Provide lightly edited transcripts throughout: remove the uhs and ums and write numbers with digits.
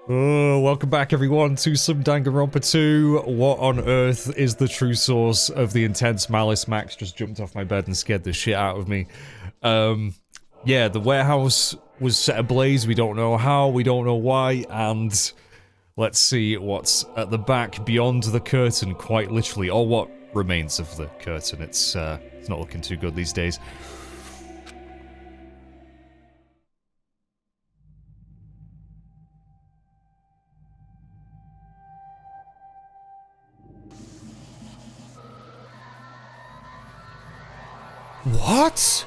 Oh, welcome back everyone to some Danganronpa 2. What on earth is the true source of the intense malice? Max just jumped off my bed and scared the shit out of me. Yeah, the warehouse was set ablaze, we don't know how, we don't know why, and let's see what's at the back beyond the curtain, quite literally, or what remains of the curtain. It's not looking too good these days. What?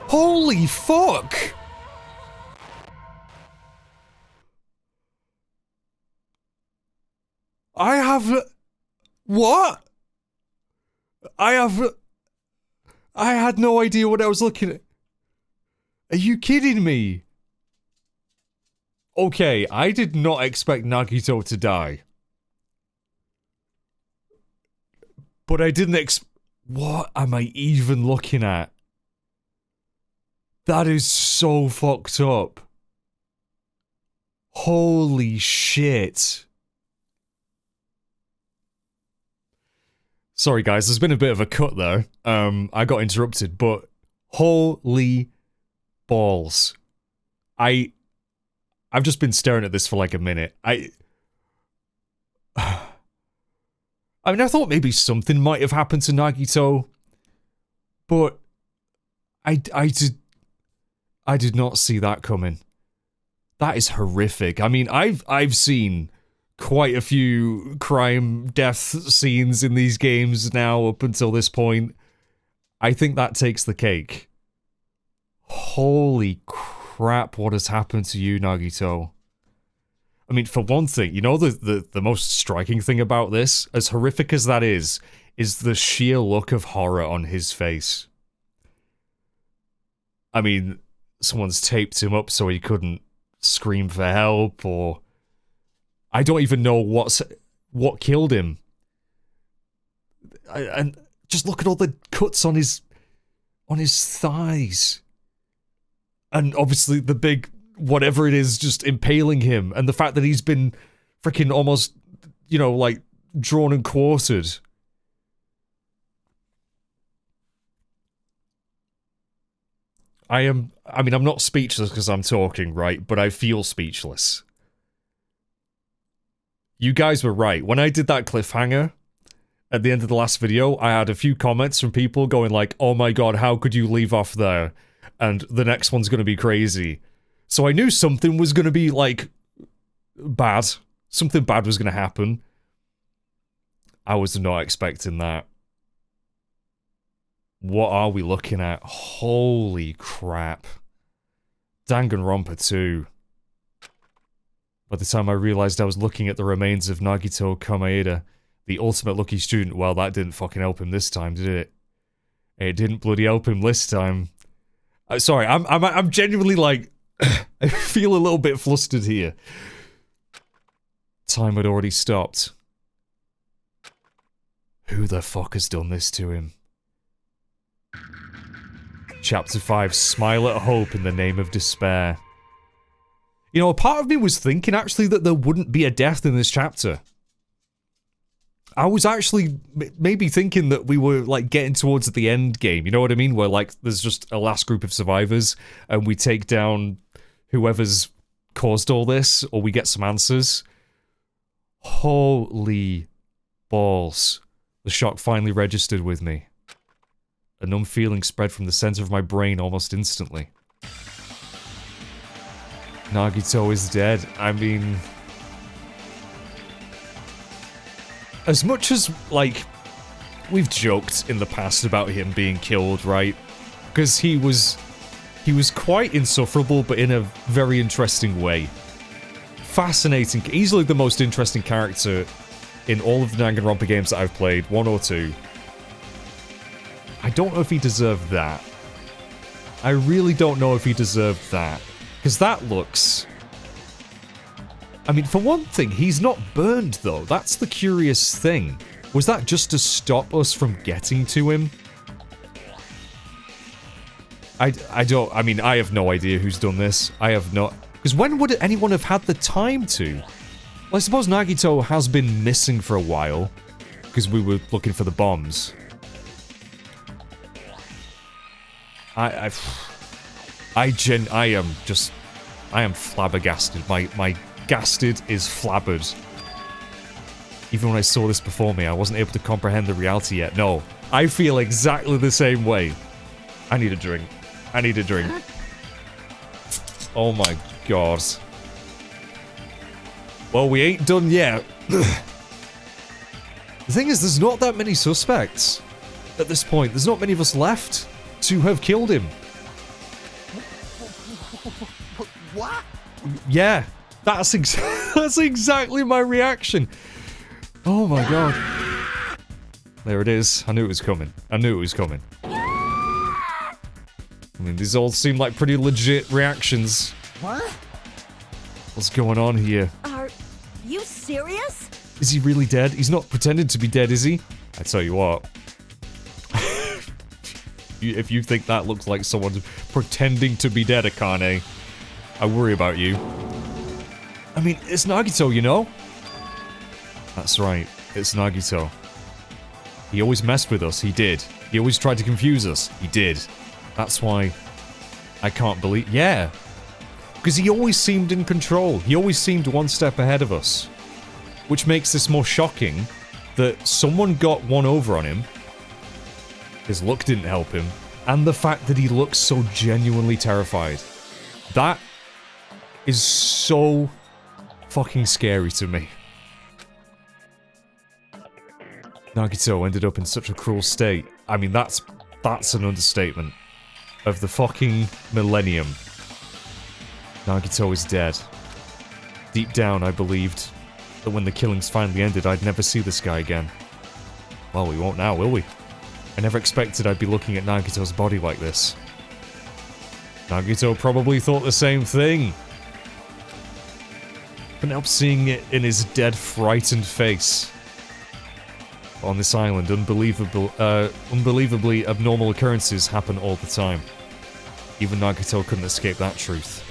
Holy fuck! I have... What? I had no idea what I was looking at. Are you kidding me? Okay, I did not expect Nagito to die. But I didn't what am I even looking at? That is so fucked up. Holy shit. Sorry guys, there's been a bit of a cut there. I got interrupted, but holy balls. I've just been staring at this for like a minute. I mean, I thought maybe something might have happened to Nagito, but I did not see that coming. That is horrific. I mean, I've seen quite a few crime death scenes in these games now up until this point. I think that takes the cake. Holy crap, what has happened to you, Nagito? I mean, for one thing, you know the most striking thing about this, as horrific as that is the sheer look of horror on his face. I mean, someone's taped him up so he couldn't scream for help, or... I don't even know what killed him. And just look at all the cuts on his thighs. And obviously the big... whatever it is, just impaling him, and the fact that he's been freaking almost, you know, like, drawn and quartered. I mean, I'm not speechless because I'm talking, right? But I feel speechless. You guys were right. When I did that cliffhanger at the end of the last video, I had a few comments from people going like, oh my god, how could you leave off there? And the next one's gonna be crazy. So I knew something was going to be, like, bad. Something bad was going to happen. I was not expecting that. What are we looking at? Holy crap. Danganronpa 2. By the time I realized I was looking at the remains of Nagito Komaeda, the ultimate lucky student, well, that didn't fucking help him this time, did it? It didn't bloody help him this time. Sorry, I'm genuinely, like... I feel a little bit flustered here. Time had already stopped. Who the fuck has done this to him? Chapter 5, Smile at Hope in the Name of Despair. You know, a part of me was thinking actually that there wouldn't be a death in this chapter. I was actually maybe thinking that we were, like, getting towards the end game, you know what I mean? Where, like, there's just a last group of survivors, and we take down whoever's caused all this, or we get some answers. Holy balls. The shock finally registered with me. A numb feeling spread from the center of my brain almost instantly. Nagito is dead. I mean... as much as, like, we've joked in the past about him being killed, right? Because he was quite insufferable, but in a very interesting way. Fascinating, easily the most interesting character in all of the Danganronpa games that I've played, 1 or 2. I don't know if he deserved that. I really don't know if he deserved that. Because that looks... I mean, for one thing, he's not burned, though. That's the curious thing. Was that just to stop us from getting to him? I don't, I mean, I have no idea who's done this. I have not, because when would anyone have had the time to? Well, I suppose Nagito has been missing for a while, because we were looking for the bombs. I am flabbergasted. My gasted is flabbered. Even when I saw this before me, I wasn't able to comprehend the reality yet. No, I feel exactly the same way. I need a drink. I need a drink. Oh my god. Well, we ain't done yet. The thing is, there's not that many suspects at this point. There's not many of us left to have killed him. What? Yeah, that's exactly my reaction. Oh my god. There it is. I knew it was coming. I knew it was coming. I mean, these all seem like pretty legit reactions. What? What's going on here? Are you serious? Is he really dead? He's not pretending to be dead, is he? I tell you what. If you think that looks like someone pretending to be dead, Akane, I worry about you. I mean, it's Nagito, you know? That's right, it's Nagito. He always messed with us, he did. He always tried to confuse us, he did. That's why I can't believe... Yeah. Because he always seemed in control. He always seemed one step ahead of us. Which makes this more shocking that someone got one over on him. His luck didn't help him. And the fact that he looks so genuinely terrified. That is so fucking scary to me. Nagito ended up in such a cruel state. I mean, that's an understatement. Of the fucking millennium. Nagito is dead. Deep down, I believed that when the killings finally ended, I'd never see this guy again. Well, we won't now, will we? I never expected I'd be looking at Nagito's body like this. Nagito probably thought the same thing. Couldn't help seeing it in his dead, frightened face. On this island, unbelievably abnormal occurrences happen all the time. Even Nagito couldn't escape that truth.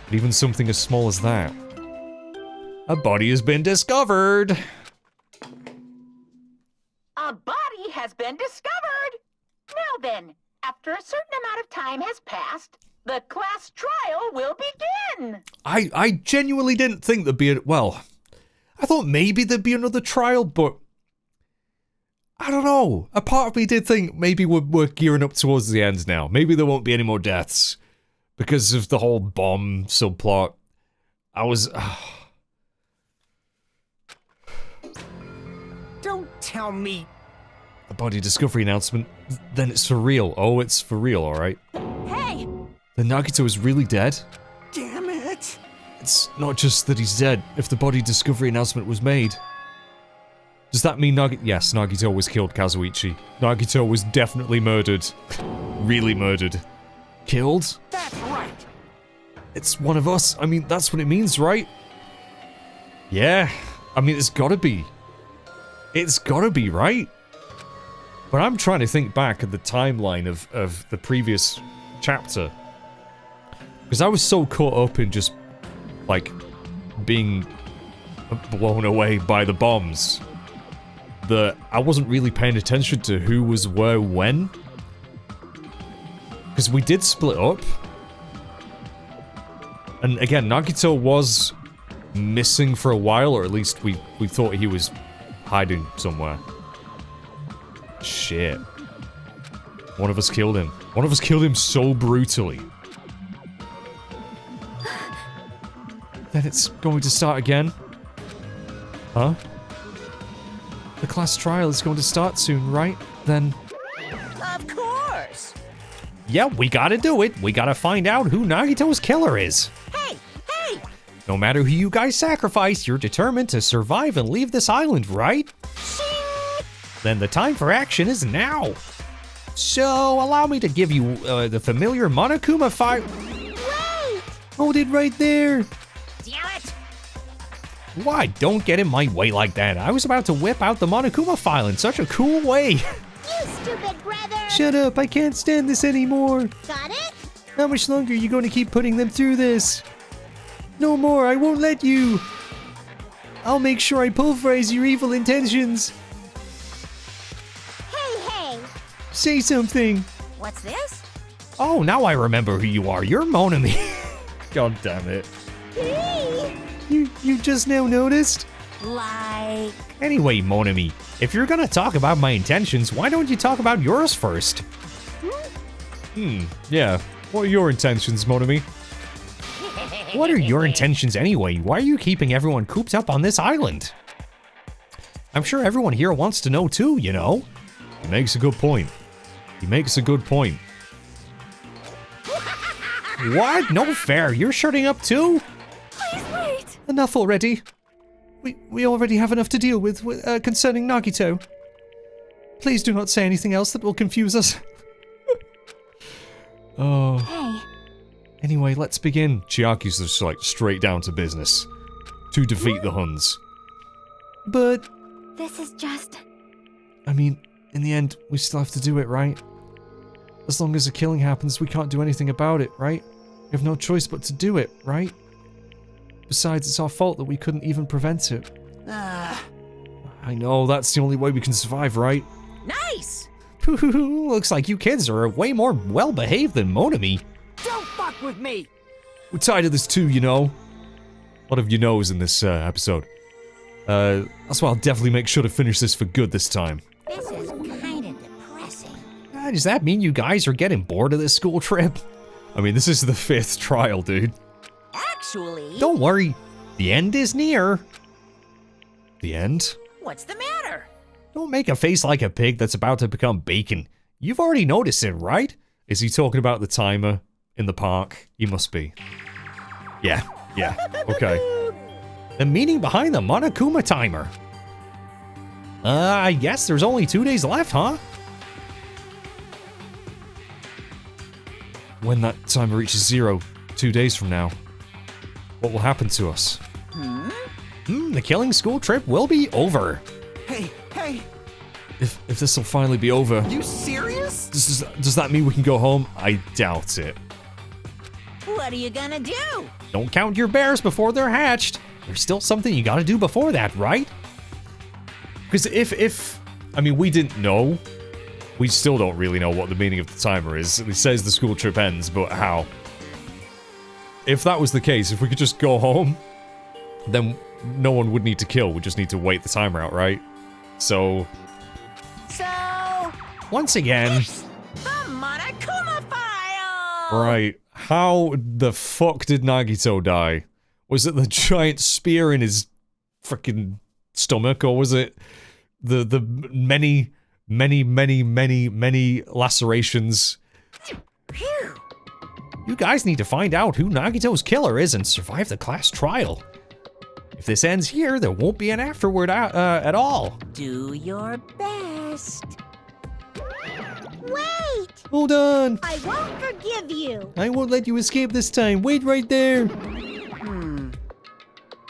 But even something as small as that. A body has been discovered! A body has been discovered! Now then, after a certain amount of time has passed, the class trial will begin! I genuinely didn't think there'd be a... Well, I thought maybe there'd be another trial, but... I don't know. A part of me did think maybe we're gearing up towards the end now. Maybe there won't be any more deaths. Because of the whole bomb subplot. I was... Don't tell me. A body discovery announcement. Then it's for real. Oh, it's for real, alright. Hey! Then Nagito is really dead? Damn it. It's not just that he's dead. If the body discovery announcement was made... Does that mean Yes, Nagito was killed, Kazuichi. Nagito was definitely murdered. Really murdered. Killed? That's right. It's one of us. I mean, that's what it means, right? Yeah. I mean, it's gotta be. It's gotta be, right? But I'm trying to think back at the timeline of the previous chapter. Because I was so caught up in just, like, being blown away by the bombs that I wasn't really paying attention to who was where when. Because we did split up. And again, Nagito was missing for a while, or at least we thought he was hiding somewhere. Shit. One of us killed him. One of us killed him so brutally. Then it's going to start again. Huh? The class trial is going to start soon, right? Then... Of course! Yeah, we gotta do it. We gotta find out who Nagito's killer is. Hey! Hey! No matter who you guys sacrifice, you're determined to survive and leave this island, right? Then the time for action is now. So, allow me to give you the familiar Monokuma file. Wait! Hold it right there. Damn it! Why, don't get in my way like that. I was about to whip out the Monokuma file in such a cool way. You stupid brother! Shut up, I can't stand this anymore. Got it? How much longer are you going to keep putting them through this? No more, I won't let you. I'll make sure I pulverize your evil intentions. Hey! Say something. What's this? Oh, now I remember who you are. You're Monami. God damn it. Hey! You just now noticed? Like... Anyway, Monami, if you're gonna talk about my intentions, why don't you talk about yours first? Yeah. What are your intentions, Monami? What are your intentions anyway? Why are you keeping everyone cooped up on this island? I'm sure everyone here wants to know too, you know? He makes a good point. What? No fair. You're shutting up too? Please wait! Enough already. We already have enough to deal with concerning Nagito. Please do not say anything else that will confuse us. Oh. Hey. Anyway, let's begin. Chiaki's just like straight down to business. To defeat the Huns. But... This is just... I mean, in the end, we still have to do it, right? As long as a killing happens, we can't do anything about it, right? We have no choice but to do it, right? Besides, it's our fault that we couldn't even prevent it. I know, that's the only way we can survive, right? Nice! Looks like you kids are way more well-behaved than Monami. Don't fuck with me! We're tired of this too, you know. A lot of you knows in this episode. That's why I'll definitely make sure to finish this for good this time. This is kinda depressing. Does that mean you guys are getting bored of this school trip? I mean, this is the 5th trial, dude. Actually... Don't worry, the end is near. The end? What's the matter? Don't make a face like a pig that's about to become bacon. You've already noticed it, right? Is he talking about the timer in the park? He must be. Yeah, okay. The meaning behind the Monokuma timer. I guess there's only 2 days left, huh? When that timer reaches 0, 2 days from now, what will happen to us? The killing school trip will be over. Hey! If this will finally be over, You serious? does that mean we can go home? I doubt it. What are you gonna do? Don't count your bears before they're hatched. There's still something you gotta do before that, right? Because if I mean, we didn't know. We still don't really know what the meaning of the timer is. It says the school trip ends, but how? If that was the case, if we could just go home, then no one would need to kill. We just need to wait the timer out, right? So... once again... The Monokuma file! Right. How the fuck did Nagito die? Was it the giant spear in his freaking stomach, or was it the many lacerations? Phew. You guys need to find out who Nagito's killer is and survive the class trial. If this ends here, there won't be an afterward at all. Do your best. Wait! Hold on. I won't forgive you. I won't let you escape this time. Wait right there.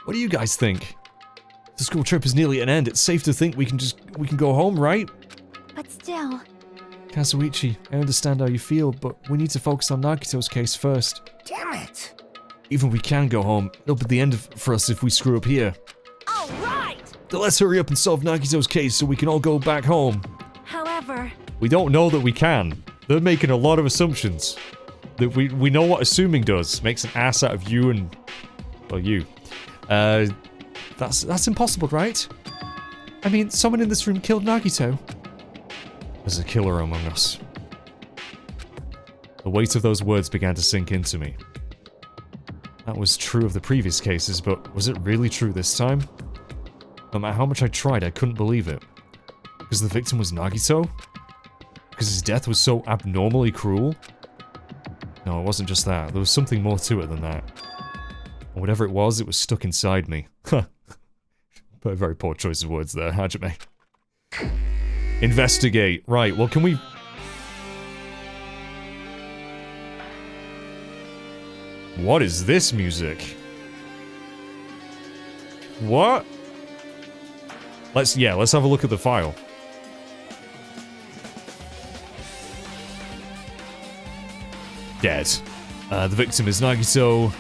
What do you guys think? The school trip is nearly at an end. It's safe to think we can go home, right? But still... Kazuichi, I understand how you feel, but we need to focus on Nagito's case first. Damn it! Even if we can go home, it'll be the end for us if we screw up here. All right! So let's hurry up and solve Nagito's case so we can all go back home. However... We don't know that we can. They're making a lot of assumptions. That we know what assuming does. Makes an ass out of you and... well, you. That's impossible, right? I mean, someone in this room killed Nagito. There's a killer among us. The weight of those words began to sink into me. That was true of the previous cases, but was it really true this time? No matter how much I tried, I couldn't believe it. Because the victim was Nagito? Because his death was so abnormally cruel? No, it wasn't just that. There was something more to it than that. And whatever it was stuck inside me. Huh. But a very poor choice of words there, Hajime. Investigate. Right, well, can we... What is this music? What? Let's have a look at the file. dead. The victim is Nagito.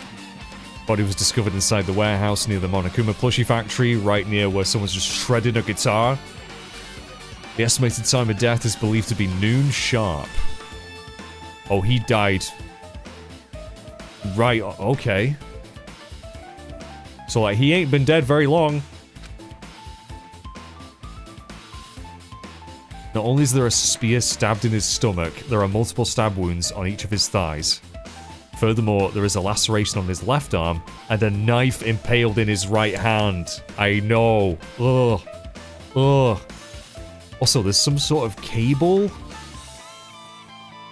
Body was discovered inside the warehouse near the Monokuma plushie factory, right near where someone's just shredded a guitar. The estimated time of death is believed to be noon sharp. Oh, he died. Right, okay. So, like, he ain't been dead very long. Not only is there a spear stabbed in his stomach, there are multiple stab wounds on each of his thighs. Furthermore, there is a laceration on his left arm, and a knife impaled in his right hand. I know. Ugh. Ugh. Also, there's some sort of cable.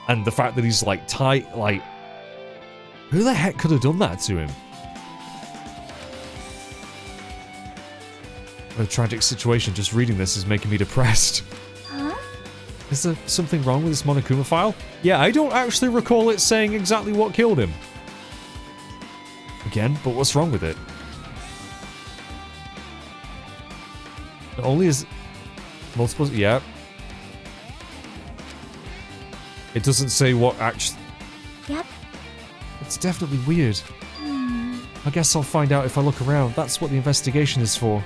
And the fact that he's, like, tight, like... Who the heck could have done that to him? What a tragic situation. Just reading this is making me depressed. Huh? Is there something wrong with this Monokuma file? Yeah, I don't actually recall it saying exactly what killed him. Again, but what's wrong with it? Not only is... Multiple... Yeah. It doesn't say what actually... Yep. It's definitely weird. I guess I'll find out if I look around. That's what the investigation is for.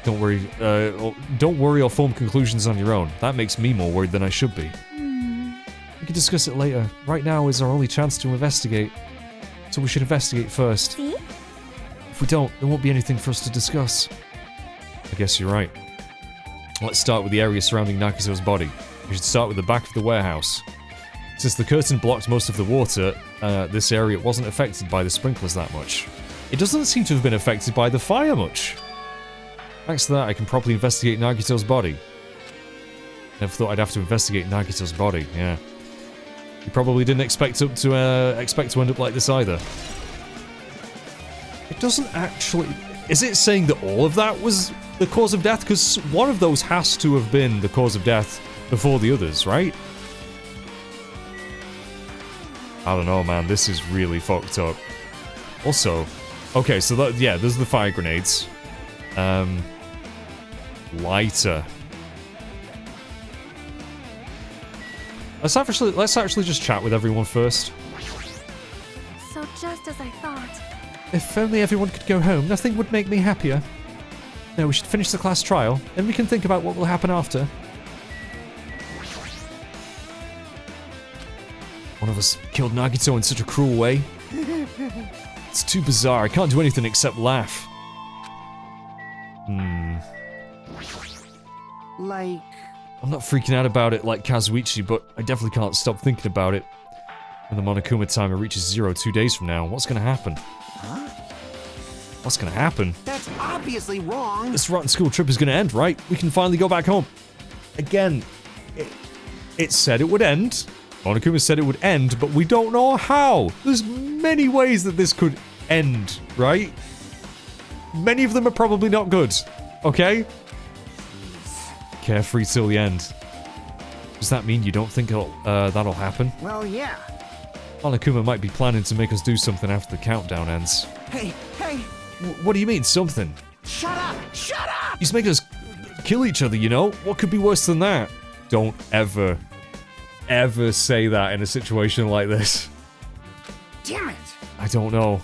Don't worry or form conclusions on your own. That makes me more worried than I should be. We can discuss it later. Right now is our only chance to investigate. So we should investigate first. See? If we don't, there won't be anything for us to discuss. I guess you're right. Let's start with the area surrounding Nagito's body. We should start with the back of the warehouse. Since the curtain blocked most of the water, this area wasn't affected by the sprinklers that much. It doesn't seem to have been affected by the fire much. Thanks to that, I can properly investigate Nagito's body. Never thought I'd have to investigate Nagito's body, yeah. You probably didn't expect to end up like this either. It doesn't actually... Is it saying that all of that was the cause of death? Because one of those has to have been the cause of death before the others, right? I don't know, man. This is really fucked up. Also, okay, so that, yeah, there's the fire grenades. Lighter. Let's actually just chat with everyone first. So just as I thought. If only everyone could go home, nothing would make me happier. No, we should finish the class trial, then we can think about what will happen after. One of us killed Nagito in such a cruel way. It's too bizarre, I can't do anything except laugh. Like... I'm not freaking out about it like Kazuichi, but I definitely can't stop thinking about it. When the Monokuma timer reaches 0 2 days from now, what's gonna happen? Huh? What's gonna happen? That's obviously wrong. This rotten school trip is gonna end, right? We can finally go back home. Again, it said it would end. Monokuma said it would end, but we don't know how. There's many ways that this could end, right? Many of them are probably not good, okay? Carefree till the end. Does that mean you don't think that'll happen? Well, yeah. Monokuma might be planning to make us do something after the countdown ends. Hey, hey! What do you mean, something? Shut up! Shut up! He's making us kill each other, you know? What could be worse than that? Don't ever say that in a situation like this. Damn it! I don't know.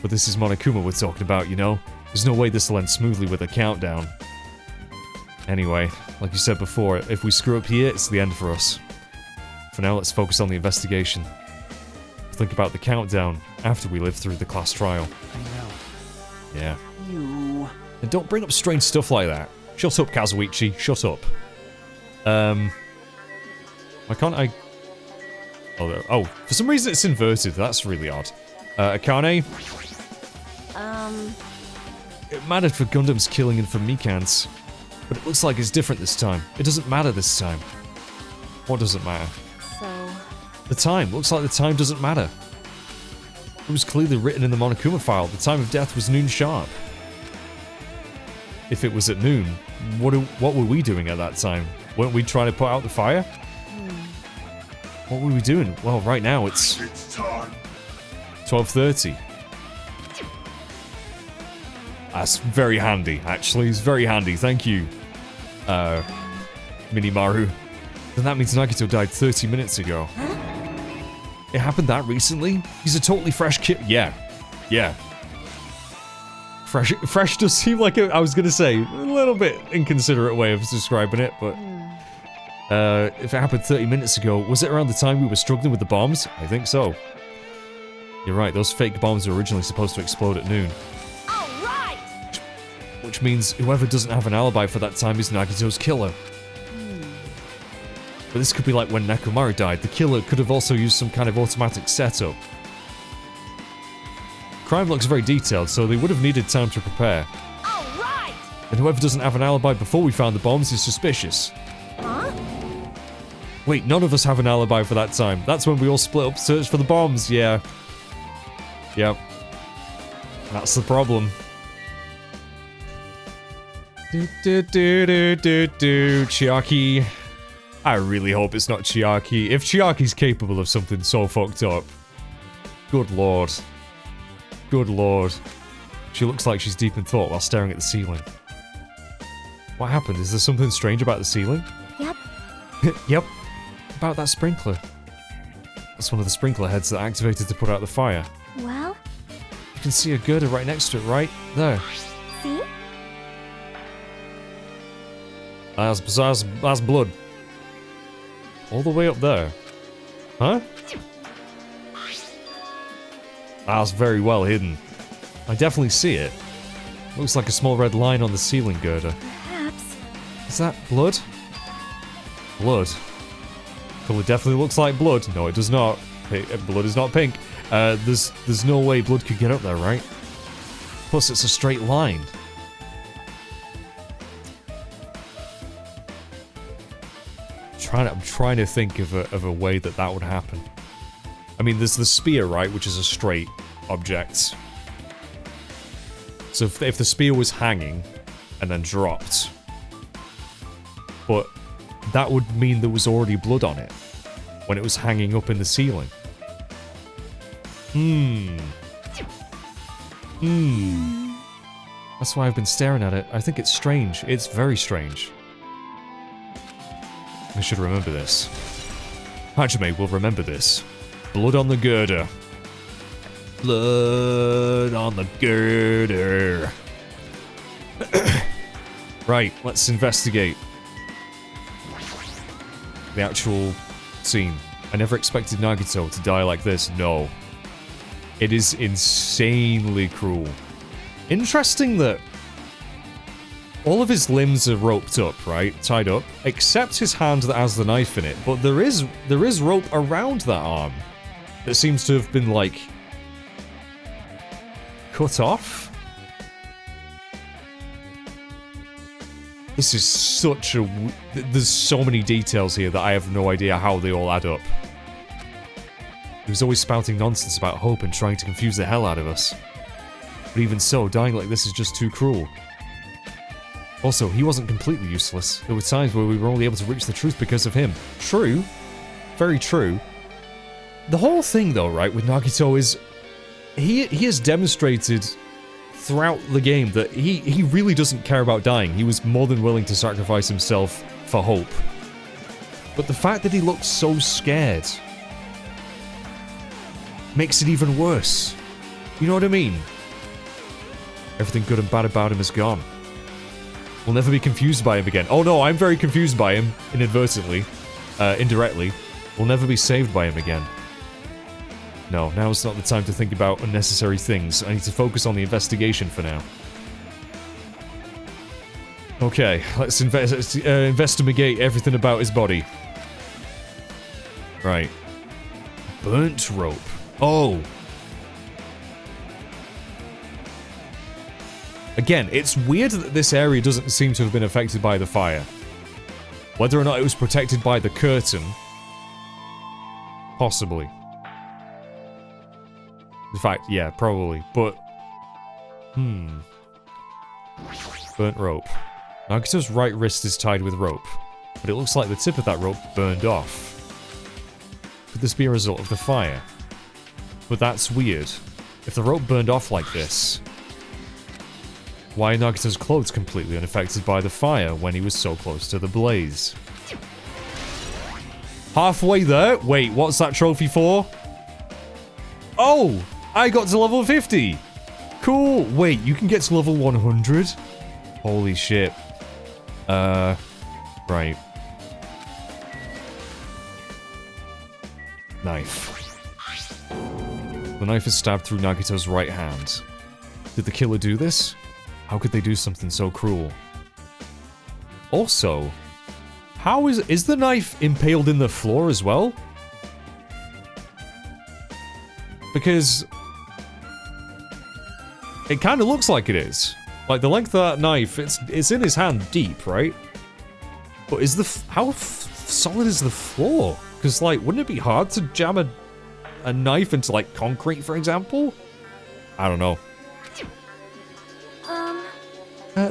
But this is Monokuma we're talking about, you know? There's no way this will end smoothly with a countdown. Anyway, like you said before, if we screw up here, it's the end for us. For now, let's focus on the investigation. Think about the countdown after we live through the class trial. I know. Yeah. You... And don't bring up strange stuff like that. Shut up, Kazuichi. Shut up. Why can't I... Oh, for some reason it's inverted. That's really odd. Akane? It mattered for Gundam's killing and for Mikan's. But it looks like it's different this time. It doesn't matter this time. What doesn't matter? So... The time. Looks like the time doesn't matter. It was clearly written in the Monokuma file. The time of death was noon sharp. If it was at noon, what were we doing at that time? Weren't we trying to put out the fire? What were we doing? Well, right now it's time. 12:30. That's very handy, actually. It's very handy. Thank you, Minimaru. Then that means Nagito died 30 minutes ago. It happened that recently? He's a totally fresh kid. Yeah. Yeah. Fresh does seem like I was gonna say, a little bit inconsiderate way of describing it, but... if it happened 30 minutes ago, was it around the time we were struggling with the bombs? I think so. You're right, those fake bombs were originally supposed to explode at noon. All right. Which means whoever doesn't have an alibi for that time is Nagito's killer. But this could be like when Nekomaru died. The killer could have also used some kind of automatic setup. Crime looks very detailed, so they would have needed time to prepare. All right. And whoever doesn't have an alibi before we found the bombs is suspicious. Huh? Wait, none of us have an alibi for that time. That's when we all split up to search for the bombs, yeah. Yep. That's the problem. Chiaki. I really hope it's not Chiaki. If Chiaki's capable of something so fucked up. Good lord. Good lord. She looks like she's deep in thought while staring at the ceiling. What happened? Is there something strange about the ceiling? Yep. Yep. About that sprinkler. That's one of the sprinkler heads that activated to put out the fire. Well? You can see a girder right next to it, right? There. See? That's blood. All the way up there. Huh? That's very well hidden. I definitely see it. Looks like a small red line on the ceiling girder. Perhaps. Is that blood? Blood. Color definitely looks like blood. No, it does not. Blood is not pink. There's no way blood could get up there, right? Plus, it's a straight line. I'm trying to think of a way that would happen. I mean, there's the spear, right, which is a straight object. So if the spear was hanging and then dropped, but that would mean there was already blood on it when it was hanging up in the ceiling. That's why I've been staring at it. I think it's strange. It's very strange. I should remember this. Hajime will remember this. Blood on the girder. Blood on the girder. Right, let's investigate the actual scene. I never expected Nagito to die like this. No. It is insanely cruel. Interesting that all of his limbs are roped up, right? Tied up. Except his hand that has the knife in it. But there is rope around that arm that seems to have been, like, cut off? This is such a... There's so many details here that I have no idea how they all add up. He was always spouting nonsense about hope and trying to confuse the hell out of us. But even so, dying like this is just too cruel. Also, he wasn't completely useless. There were times where we were only able to reach the truth because of him. True. Very true. The whole thing, though, right, with Nagito is... He has demonstrated throughout the game that he really doesn't care about dying. He was more than willing to sacrifice himself for hope. But the fact that he looks so scared makes it even worse. You know what I mean? Everything good and bad about him is gone. We'll never be confused by him again. Oh no, I'm very confused by him, inadvertently. Indirectly. We'll never be saved by him again. No, now's not the time to think about unnecessary things. I need to focus on the investigation for now. Okay, let's investigate everything about his body. Right. Burnt rope. Oh! Again, it's weird that this area doesn't seem to have been affected by the fire. Whether or not it was protected by the curtain... Possibly. In fact, yeah, probably, but... Burnt rope. Nagito's right wrist is tied with rope, but it looks like the tip of that rope burned off. Could this be a result of the fire? But that's weird. If the rope burned off like this... Why are Nagito's clothes completely unaffected by the fire when he was so close to the blaze? Halfway there? Wait, what's that trophy for? Oh! I got to level 50! Cool! Wait, you can get to level 100? Holy shit. Right. Knife. The knife is stabbed through Nagito's right hand. Did the killer do this? How could they do something so cruel? Also, how is the knife impaled in the floor as well? Because it kind of looks like it is. Like the length of that knife, it's in his hand deep, right? But is how solid is the floor? Because like, wouldn't it be hard to jam a knife into like concrete, for example? I don't know.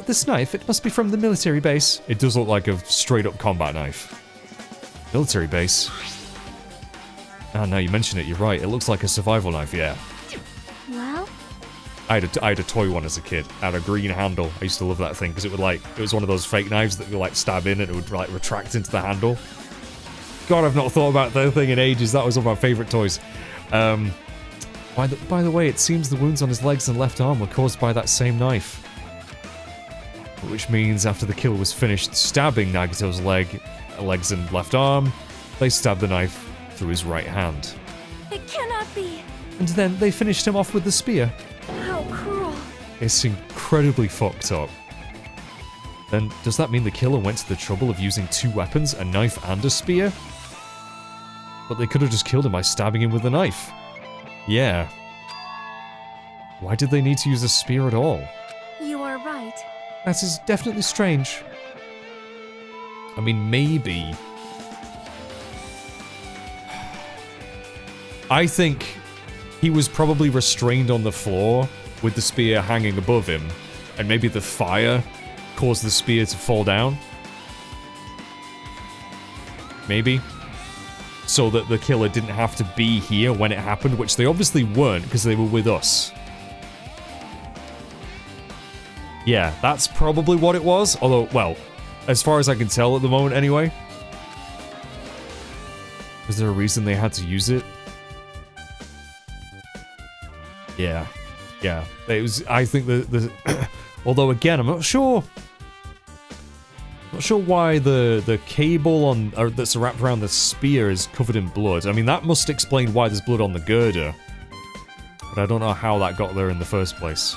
This knife, it must be from the military base. It does look like a straight-up combat knife. Military base. Ah, now you mention it, you're right. It looks like a survival knife, yeah. Well? I had a toy one as a kid. It had a green handle. I used to love that thing because it was one of those fake knives that would like stab in and it would like retract into the handle. God, I've not thought about that thing in ages. That was one of my favorite toys. By the way, it seems the wounds on his legs and left arm were caused by that same knife. Which means after the killer was finished stabbing Nagito's legs and left arm, they stabbed the knife through his right hand. It cannot be. And then they finished him off with the spear. How cruel. It's incredibly fucked up. Then, does that mean the killer went to the trouble of using two weapons, a knife and a spear? But they could have just killed him by stabbing him with a knife. Yeah. Why did they need to use a spear at all? You are right. That is definitely strange. I mean, maybe. I think he was probably restrained on the floor with the spear hanging above him, and maybe the fire caused the spear to fall down. Maybe. So that the killer didn't have to be here when it happened, which they obviously weren't because they were with us. Yeah, that's probably what it was. Although, well, as far as I can tell at the moment anyway. Was there a reason they had to use it? Yeah. Yeah. It was, I think the although again, I'm not sure why the cable that's wrapped around the spear is covered in blood. I mean, that must explain why there's blood on the girder. But I don't know how that got there in the first place.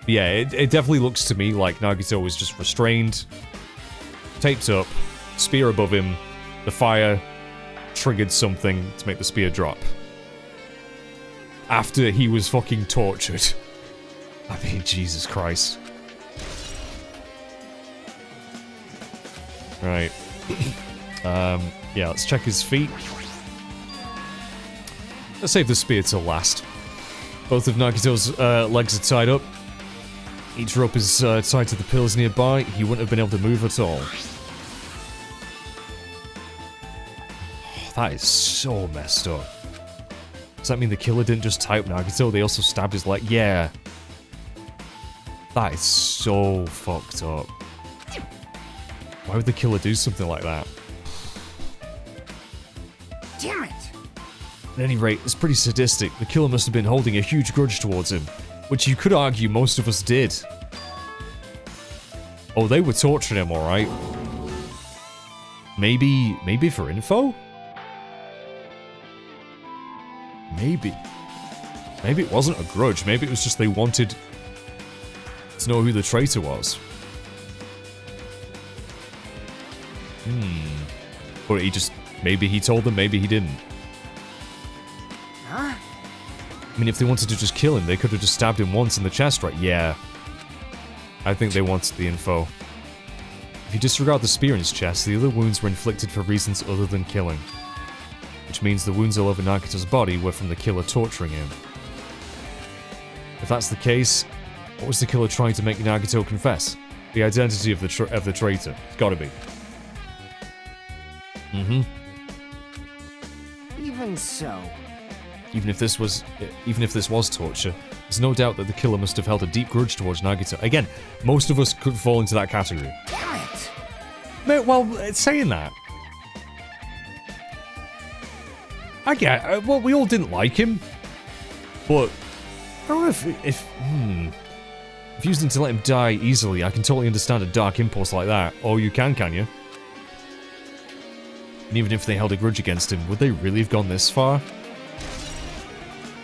Yeah, it definitely looks to me like Nagito was just restrained, taped up, spear above him, the fire triggered something to make the spear drop. After he was fucking tortured. I mean, Jesus Christ. Right. Yeah, let's check his feet. Let's save the spear till last. Both of Nagito's legs are tied up. Each rope is tied to the pillars nearby. He wouldn't have been able to move at all. Oh, that is so messed up. Does that mean the killer didn't just tie up Nagito? They also stabbed his leg? Yeah. That is so fucked up. Why would the killer do something like that? Damn it! At any rate, it's pretty sadistic. The killer must have been holding a huge grudge towards him, which you could argue most of us did. Oh, they were torturing him, alright. Maybe for info? Maybe it wasn't a grudge. Maybe it was just they wanted to know who the traitor was. Or maybe he told them, maybe he didn't. Huh? I mean, if they wanted to just kill him, they could have just stabbed him once in the chest, right? Yeah. I think they wanted the info. If you disregard the spear in his chest, the other wounds were inflicted for reasons other than killing. Which means the wounds all over Nagito's body were from the killer torturing him. If that's the case, what was the killer trying to make Nagito confess? The identity of the traitor. It's gotta be. Even so. Even if this was torture, there's no doubt that the killer must have held a deep grudge towards Nagito. Again, most of us could fall into that category. Damn it! Mate, well, it's saying that. I get, well, we all didn't like him, but I don't know if using to let him die easily, I can totally understand a dark impulse like that. Or you can you? And even if they held a grudge against him, would they really have gone this far?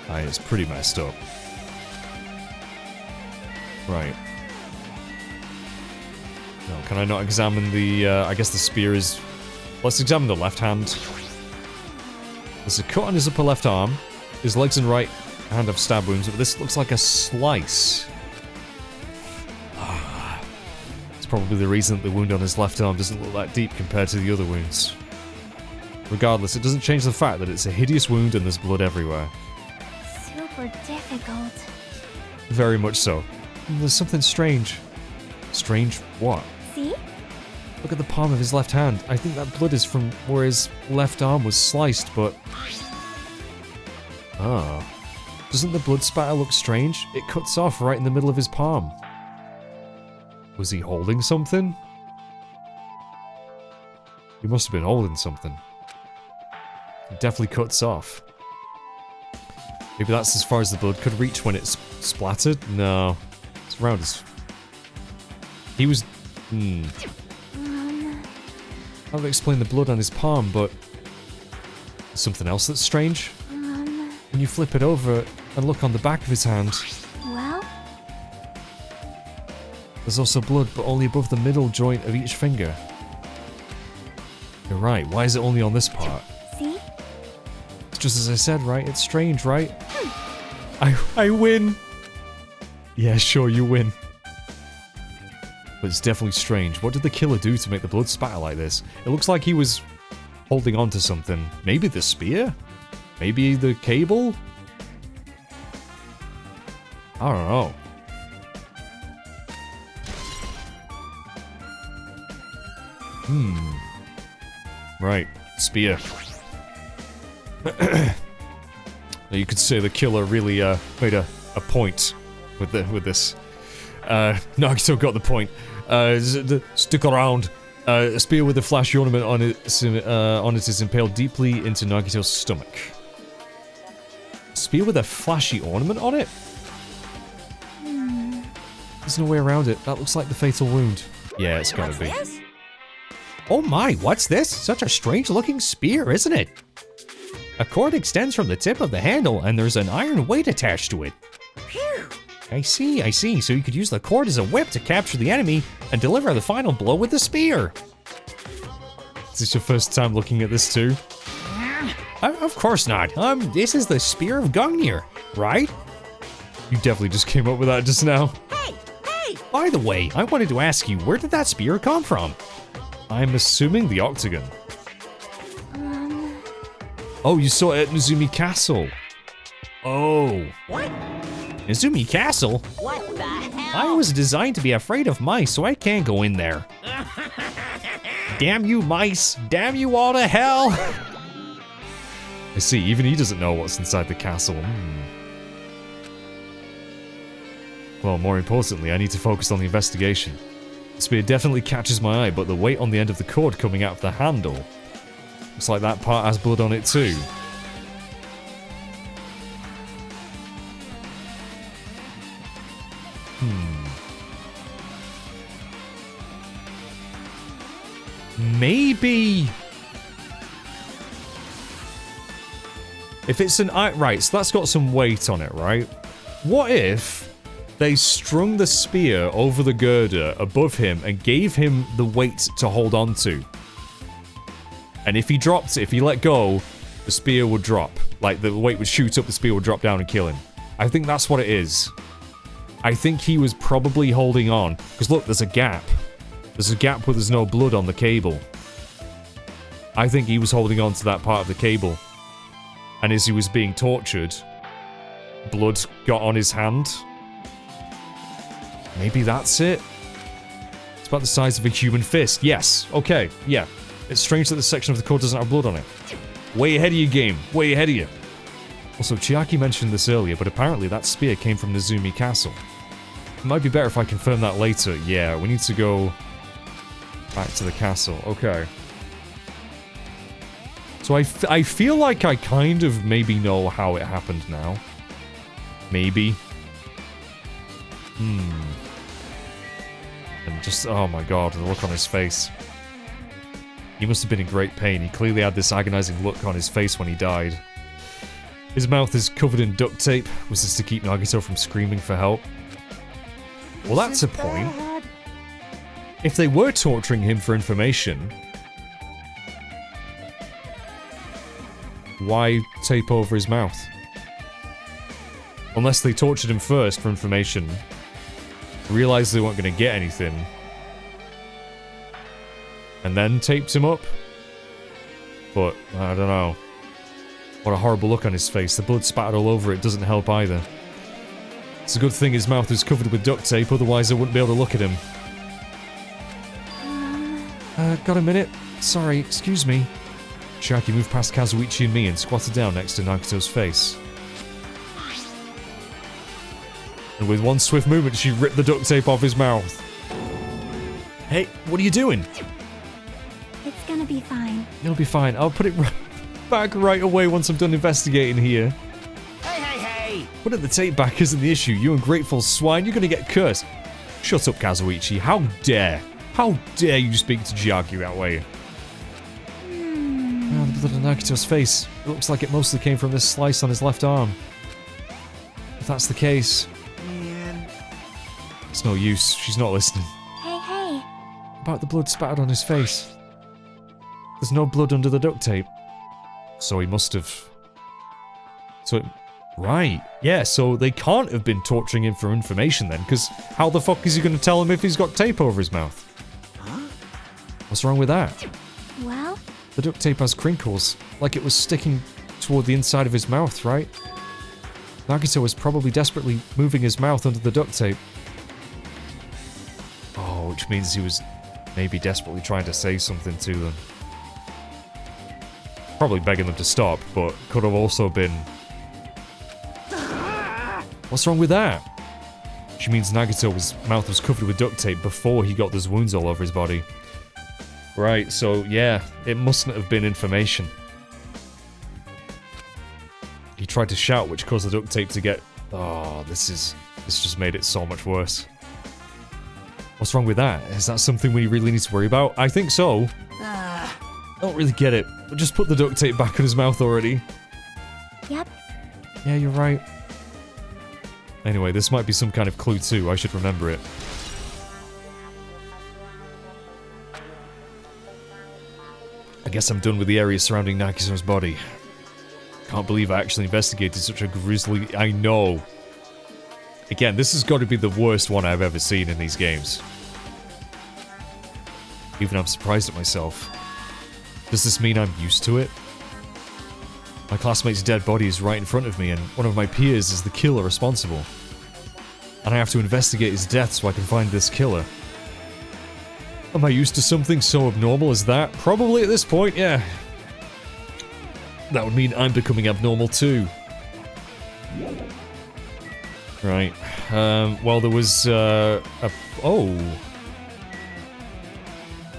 It's pretty messed up. Right. No, can I not examine the, I guess the spear is... Let's examine the left hand. There's a cut on his upper left arm. His legs and right hand have stab wounds, but this looks like a slice. It's probably the reason that the wound on his left arm doesn't look that deep compared to the other wounds. Regardless, it doesn't change the fact that it's a hideous wound and there's blood everywhere. Super difficult. Very much so. There's something strange. Strange what? See? Look at the palm of his left hand. I think that blood is from where his left arm was sliced, but... Ah. Doesn't the blood spatter look strange? It cuts off right in the middle of his palm. Was he holding something? He must have been holding something. It definitely cuts off. Maybe that's as far as the blood could reach when it's splattered? No. It's around his... He was... I would explain the blood on his palm, but... There's something else that's strange. When you flip it over and look on the back of his hand... Well? There's also blood, but only above the middle joint of each finger. You're right, why is it only on this part? See? It's just as I said, right? It's strange, right? I win! Yeah, sure, you win. But it's definitely strange. What did the killer do to make the blood spatter like this? It looks like he was holding on to something. Maybe the spear? Maybe the cable? I don't know. Right. Spear. You could say the killer really made a point with this. Nagito got the point. Stick around. A spear with a flashy ornament on it is impaled deeply into Nagito's stomach. Spear with a flashy ornament on it? There's no way around it. That looks like the fatal wound. Yeah, it's gotta be. Oh my, what's this? Such a strange looking spear, isn't it? A cord extends from the tip of the handle and there's an iron weight attached to it. Phew. I see. So you could use the cord as a whip to capture the enemy and deliver the final blow with the spear. Is this your first time looking at this too? Of course not. This is the Spear of Gungnir, right? You definitely just came up with that just now. Hey! By the way, I wanted to ask you, where did that spear come from? I'm assuming the Octagon. Oh, you saw it at Nezumi Castle. Oh. What? Nezumi Castle? What the hell? I was designed to be afraid of mice, so I can't go in there. Damn you, mice! Damn you all to hell! I see, even he doesn't know what's inside the castle. Well, more importantly, I need to focus on the investigation. The spear definitely catches my eye, but the weight on the end of the cord coming out of the handle. Looks like that part has blood on it too. Maybe... If it's an... Right, so that's got some weight on it, right? What if they strung the spear over the girder above him and gave him the weight to hold on to? And if he dropped it, if he let go, the spear would drop. Like, the weight would shoot up, the spear would drop down and kill him. I think that's what it is. I think he was probably holding on. Because look, there's a gap. There's a gap where there's no blood on the cable. I think he was holding on to that part of the cable. And as he was being tortured, blood got on his hand. Maybe that's it? It's about the size of a human fist. Yes. Okay. Yeah. It's strange that this section of the cord doesn't have blood on it. Way ahead of your game. Way ahead of you. Also, Chiaki mentioned this earlier, but apparently that spear came from Nezumi Castle. It might be better if I confirm that later. Yeah, we need to go back to the castle. Okay. So I feel like I kind of maybe know how it happened now. Maybe. And just, oh my god, the look on his face. He must have been in great pain. He clearly had this agonizing look on his face when he died. His mouth is covered in duct tape. Was this to keep Nagito from screaming for help? Well, that's a point. If they were torturing him for information, why tape over his mouth? Unless they tortured him first for information, realized they weren't going to get anything, and then taped him up. But, I don't know. What a horrible look on his face. The blood spattered all over it doesn't help either. It's a good thing his mouth was covered with duct tape, otherwise I wouldn't be able to look at him. Got a minute? Sorry, excuse me. Chiaki moved past Kazuichi and me and squatted down next to Nagito's face. And with one swift movement, she ripped the duct tape off his mouth. Hey, what are you doing? It's gonna be fine. It'll be fine. I'll put it back right away once I'm done investigating here. Hey! Putting the tape back isn't the issue. You ungrateful swine, you're gonna get cursed. Shut up, Kazuichi. How dare? How dare you speak to Chiaki that way? Oh, the blood on Nagito's face. It looks like it mostly came from this slice on his left arm. If that's the case... Man. It's no use. She's not listening. Hey. About the blood spattered on his face. There's no blood under the duct tape. So he must have... Right. Yeah, so they can't have been torturing him for information then, because how the fuck is he going to tell him if he's got tape over his mouth? Huh? What's wrong with that? Well? The duct tape has crinkles, like it was sticking toward the inside of his mouth, right? Nagito was probably desperately moving his mouth under the duct tape. Oh, which means he was maybe desperately trying to say something to them. Probably begging them to stop, but could have also been... What's wrong with that? Which means Nagito's mouth was covered with duct tape before he got those wounds all over his body. Right, so yeah, it mustn't have been information. He tried to shout, which caused the duct tape to get... Oh, this just made it so much worse. What's wrong with that? Is that something we really need to worry about? I think so. I don't really get it, but just put the duct tape back in his mouth already. Yep. Yeah, you're right. Anyway, this might be some kind of clue too, I should remember it. I guess I'm done with the area surrounding Nagito's body. Can't believe I actually investigated such a grisly... I know. Again, this has got to be the worst one I've ever seen in these games. Even I'm surprised at myself. Does this mean I'm used to it? My classmate's dead body is right in front of me, and one of my peers is the killer responsible. And I have to investigate his death so I can find this killer. Am I used to something so abnormal as that? Probably at this point, yeah. That would mean I'm becoming abnormal too. Right. Well, there was, oh.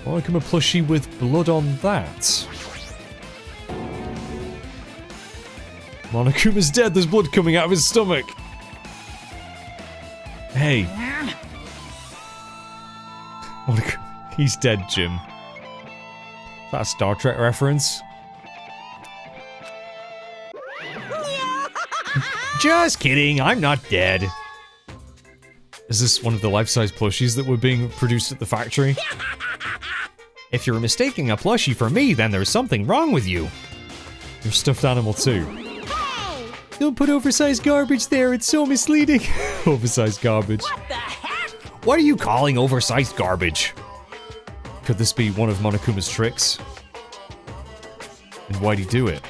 Why come a plushie with blood on that? Monokuma's dead, there's blood coming out of his stomach! Hey. He's dead, Jim. Is that a Star Trek reference? Just kidding, I'm not dead. Is this one of the life-size plushies that were being produced at the factory? If you're mistaking a plushie for me, then there's something wrong with you. You're a stuffed animal too. Hey! Don't put oversized garbage there, it's so misleading. Oversized garbage. What the heck? What are you calling oversized garbage? Could this be one of Monokuma's tricks? And why'd he do it?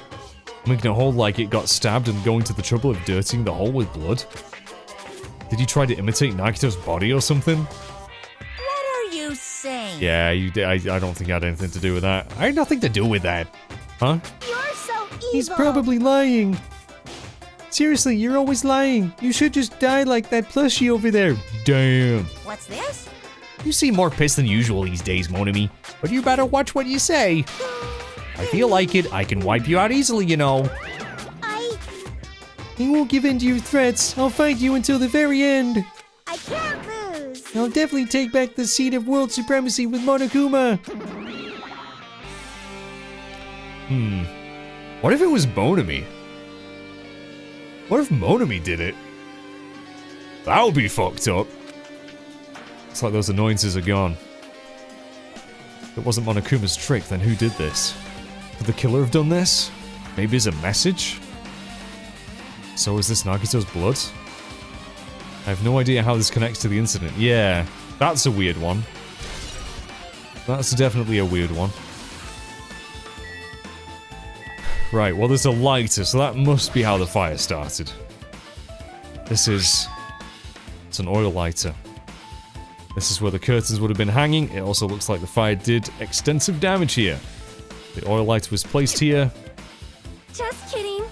Making a hole like it got stabbed and going to the trouble of dirtying the hole with blood? Did he try to imitate Nagito's body or something? What are you saying? Yeah, you did. I don't think I had anything to do with that. I had nothing to do with that. Huh? You're so evil. He's probably lying. Seriously, you're always lying. You should just die like that plushie over there. Damn. What's this? You seem more pissed than usual these days, Monami. But you better watch what you say. I feel like it. I can wipe you out easily, you know. I won't give in to your threats. I'll fight you until the very end. I can't lose. I'll definitely take back the seat of world supremacy with Monokuma. What if it was Monami? What if Monami did it? That would be fucked up. It's like those annoyances are gone. If it wasn't Monokuma's trick, then who did this? Could the killer have done this? Maybe as a message? So is this Nagito's blood? I have no idea how this connects to the incident. Yeah, that's a weird one. That's definitely a weird one. Right, well there's a lighter, so that must be how the fire started. It's an oil lighter. This is where the curtains would have been hanging. It also looks like the fire did extensive damage here. The oil lighter was placed here. Just kidding.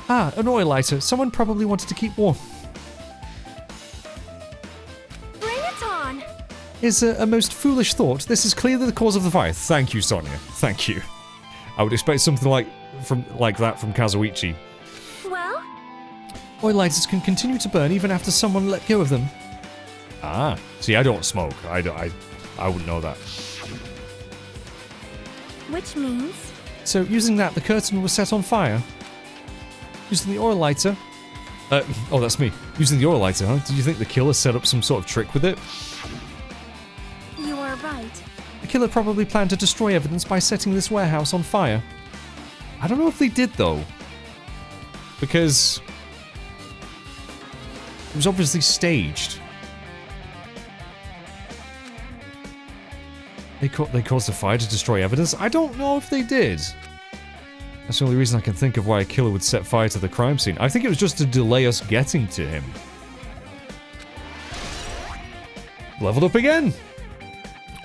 Ah, an oil lighter. Someone probably wanted to keep warm. Bring it on. Is a most foolish thought. This is clearly the cause of the fire. Thank you, Sonia. Thank you. I would expect something like that from Kazuichi. Well, Oil lighters can continue to burn even after someone let go of them. Ah, see, I don't smoke. I wouldn't know that. which means So, using that, the curtain was set on fire. Using the oil lighter. Oh, that's me. Using the oil lighter, huh? Did you think the killer set up some sort of trick with it? you are right. The killer probably planned to destroy evidence by setting this warehouse on fire. I don't know if they did, though. Because it was obviously staged. They caused a fire to destroy evidence? I don't know if they did. That's the only reason I can think of why a killer would set fire to the crime scene. I think it was just to delay us getting to him. Leveled up again!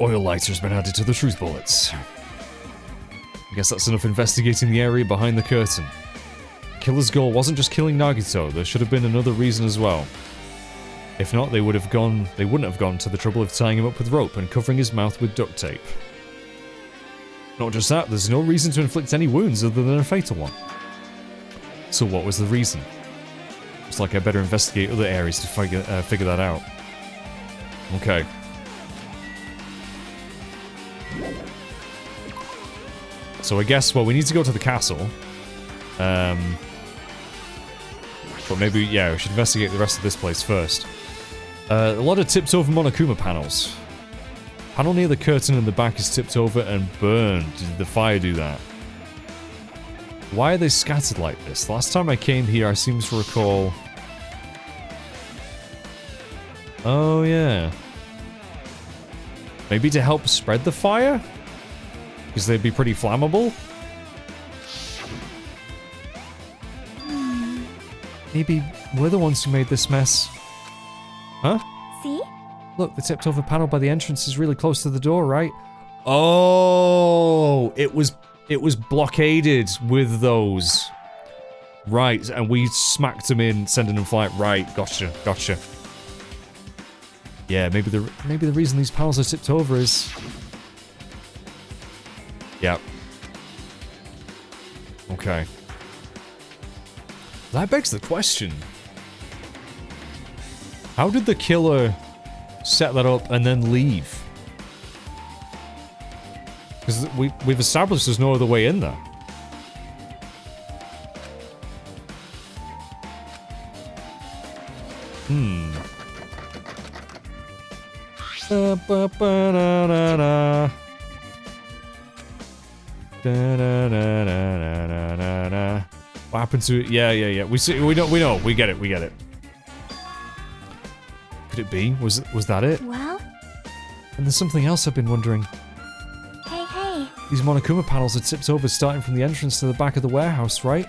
Oil lighter's been added to the truth bullets. I guess that's enough investigating the area behind the curtain. Killer's goal wasn't just killing Nagito, there should have been another reason as well. If not, they wouldn't have gone to the trouble of tying him up with rope and covering his mouth with duct tape. Not just that, there's no reason to inflict any wounds other than a fatal one. So what was the reason? Looks like I better investigate other areas to figure that out. Okay. So I guess, well, we need to go to the castle. But maybe, yeah, we should investigate the rest of this place first. A lot of tipped over Monokuma panels. Panel near the curtain in the back is tipped over and burned. Did the fire do that? Why are they scattered like this? Last time I came here, I seem to recall... Oh, yeah. Maybe to help spread the fire? Because they'd be pretty flammable? Maybe we're the ones who made this mess. Huh? See? Look, the tipped over panel by the entrance is really close to the door, right? Oh, it was blockaded with those. Right, and we smacked them in, sending them flying. Right, gotcha. Yeah, maybe the reason these panels are tipped over is... Yep. Okay. That begs the question. How did the killer set that up and then leave? Because we've established there's no other way in there. What happened to it? Yeah. We know. We get it. Could it be? Was that it? Well, And there's something else I've been wondering. hey. These Monokuma panels are tipped over starting from the entrance to the back of the warehouse, right?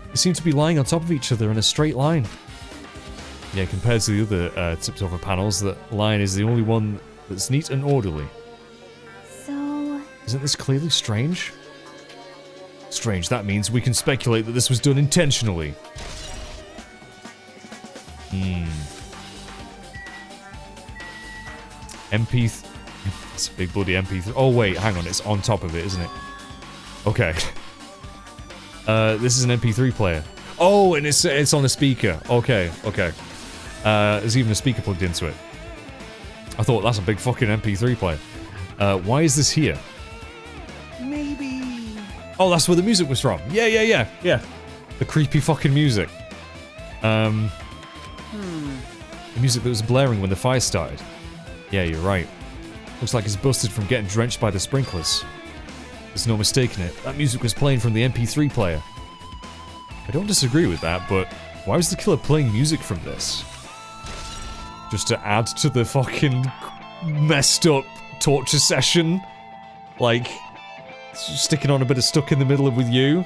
They seem to be lying on top of each other in a straight line. Yeah, compared to the other tipped over panels, that line is the only one that's neat and orderly. So, Isn't this clearly strange? Strange, that means we can speculate that this was done intentionally. MP3... It's a big bloody MP3... Oh wait, hang on, it's on top of it, isn't it? Okay. This is an MP3 player. Oh, and it's on a speaker. Okay, okay. There's even a speaker plugged into it. I thought that's a big fucking MP3 player. Why is this here? Maybe. Oh, that's where the music was from. Yeah. The creepy fucking music. The music that was blaring when the fire started. Yeah, you're right. Looks like it's busted from getting drenched by the sprinklers. There's no mistaking it. That music was playing from the MP3 player. I don't disagree with that, but why was the killer playing music from this? Just to add to the fucking messed up torture session? Like, sticking on a bit of Stuck in the Middle with You?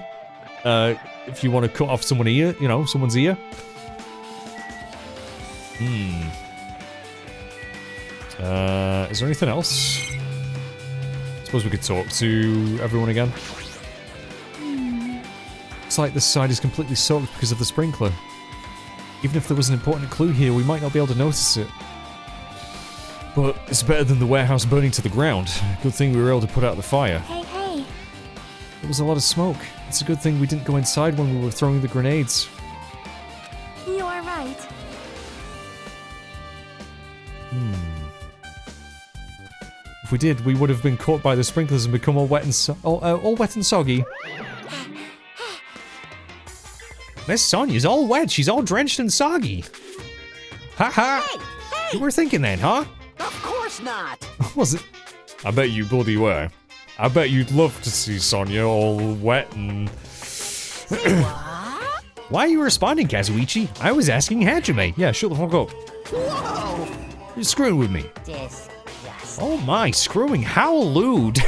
If you want to cut off someone's ear, you know, someone's ear? Is there anything else? Suppose we could talk to everyone again. It's like this side is completely soaked because of the sprinkler. Even if there was an important clue here, we might not be able to notice it. But it's better than the warehouse burning to the ground. Good thing we were able to put out the fire. Hey. There was a lot of smoke. It's a good thing we didn't go inside when we were throwing the grenades. You are right. If we did, we would have been caught by the sprinklers and become all wet and soggy. Miss Sonia's all wet. She's all drenched and soggy. Ha! You were thinking then, huh? Of course not. Was it? I bet you bloody were. I bet you'd love to see Sonia all wet and... Why are you responding, Kazuichi? I was asking Hajime. Yeah, shut the fuck up. Whoa. You're screwing with me. Disgusting. Oh my, screwing. How lewd.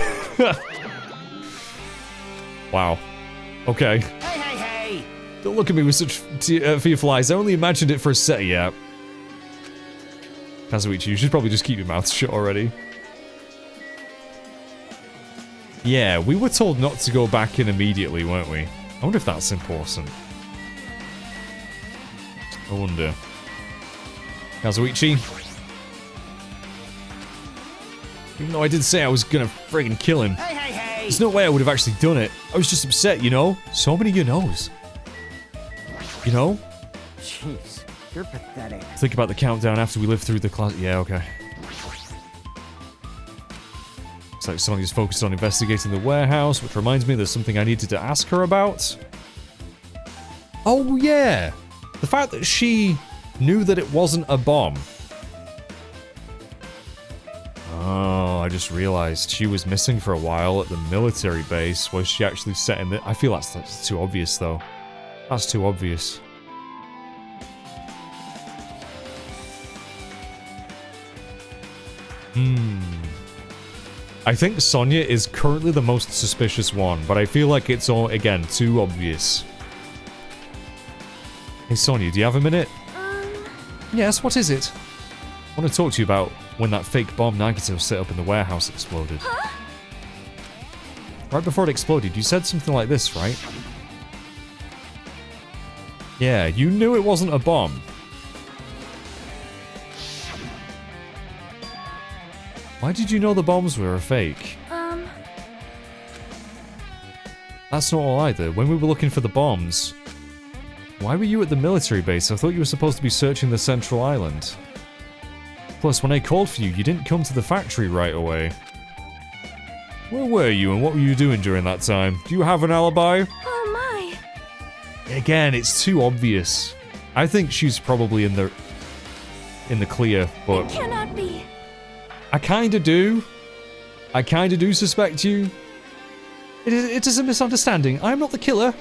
Wow. Okay. Hey. Don't look at me with such fearful eyes. I only imagined it for a set, yeah. Kazuichi, you should probably just keep your mouth shut already. Yeah, we were told not to go back in immediately, weren't we? I wonder if that's important. I wonder. Kazuichi? Even though I did say I was gonna friggin' kill him. Hey. There's no way I would have actually done it. I was just upset, you know? So many you-knows. You know? Jeez, you're pathetic. Think about the countdown after we live through the class. Yeah, okay. Looks like Sonia's focused on investigating the warehouse, which reminds me there's something I needed to ask her about. Oh, yeah! The fact that she knew that it wasn't a bomb. Oh, I just realized she was missing for a while at the military base. Was she actually setting the... I feel that's too obvious, though. That's too obvious. I think Sonia is currently the most suspicious one, but I feel like it's all, again, too obvious. Hey Sonia, do you have a minute? Yes, what is it? I want to talk to you about when that fake bomb Nagito set up in the warehouse exploded. Huh? Right before it exploded, you said something like this, right? Yeah, you knew it wasn't a bomb. Why did you know the bombs were a fake? That's not all either. When we were looking for the bombs, why were you at the military base? I thought you were supposed to be searching the central island. Plus, when I called for you, you didn't come to the factory right away. Where were you and what were you doing during that time? Do you have an alibi? Oh my. Again, it's too obvious. I think she's probably in the clear, but... It cannot be. I kinda do. I kinda do suspect you. It is a misunderstanding. I'm not the killer.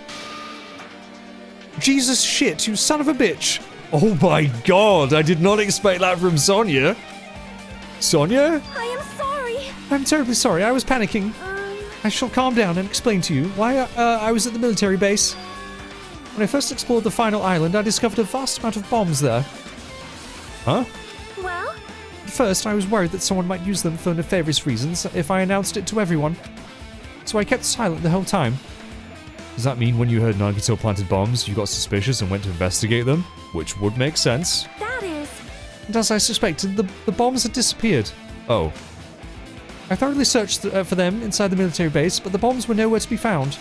Jesus shit, you son of a bitch. Oh my god, I did not expect that from Sonia. Sonia? I am sorry. I'm terribly sorry, I was panicking. I shall calm down and explain to you why I was at the military base. When I first explored the final island, I discovered a vast amount of bombs there. Huh? Well? At first, I was worried that someone might use them for nefarious reasons if I announced it to everyone. So I kept silent the whole time. Does that mean when you heard Nagito planted bombs, you got suspicious and went to investigate them? Which would make sense. That is... And as I suspected, the bombs had disappeared. Oh. I thoroughly searched for them inside the military base, but the bombs were nowhere to be found.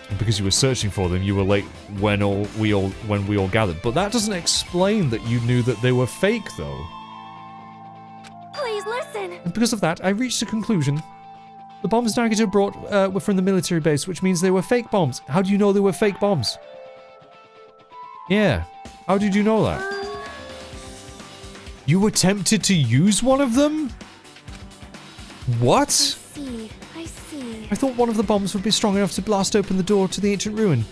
And because you were searching for them, you were late when we all gathered. But that doesn't explain that you knew that they were fake, though. Please listen. And because of that, I reached a conclusion. The bombs Nagito brought were from the military base, which means they were fake bombs. How do you know they were fake bombs? Yeah. How did you know that? You were tempted to use one of them? What? I see. I thought one of the bombs would be strong enough to blast open the door to the ancient ruin.